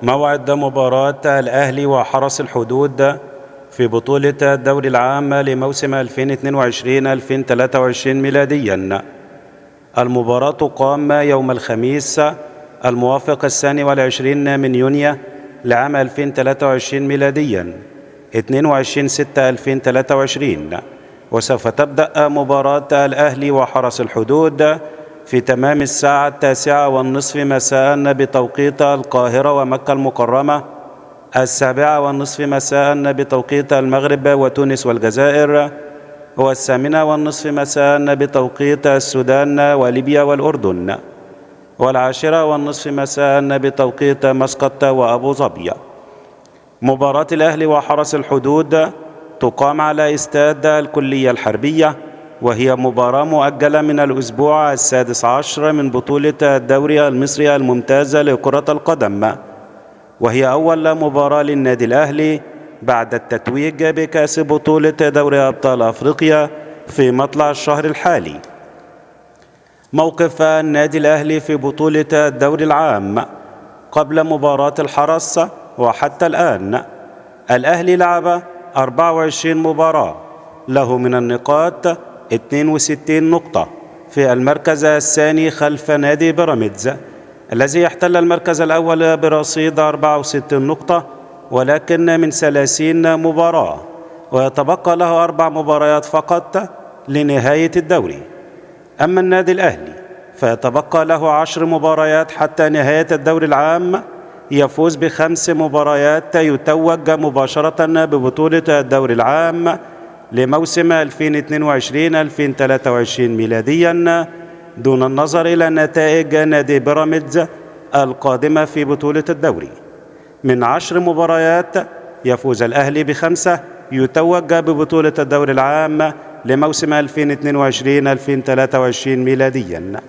موعد مباراة الأهلي وحرس الحدود في بطولة الدوري العام لموسم 2022-2023 ميلاديا. المباراة تقام يوم الخميس الموافق 22 من يونيو لعام 2023 ميلاديا 22/6/2023، وسوف تبدأ مباراة الأهلي وحرس الحدود في تمام الساعة 9:30 مساء بتوقيت القاهرة ومكة المكرمة، 7:30 مساء بتوقيت المغرب وتونس والجزائر، و8:30 مساء بتوقيت السودان وليبيا والأردن، و10:30 مساء بتوقيت مسقط وأبو ظبي. مباراة الأهلي وحرس الحدود تقام على استاد الكلية الحربية، وهي مباراة مؤجلة من الأسبوع 16 من بطولة الدوري المصري الممتاز لكرة القدم، وهي أول مباراة للنادي الأهلي بعد التتويج بكأس بطولة دوري أبطال أفريقيا في مطلع الشهر الحالي. موقف النادي الأهلي في بطولة الدوري العام قبل مباراة الحرس وحتى الآن: الأهلي لعب 24 مباراة، له من النقاط 62 نقطة، في المركز الثاني خلف نادي بيراميدز الذي يحتل المركز الأول برصيد 64 نقطة ولكن من 30 مباراة، ويتبقى له 4 مباريات فقط لنهاية الدوري. أما النادي الأهلي فيتبقى له 10 مباريات حتى نهاية الدوري العام، يفوز ب5 مباريات يتوج مباشرة ببطولة الدوري العام لموسم 2022-2023 ميلاديا، دون النظر إلى نتائج نادي بيراميدز القادمة في بطولة الدوري. من 10 مباريات يفوز الأهلي ب5 يتوج ببطولة الدوري العام لموسم 2022-2023 ميلاديا.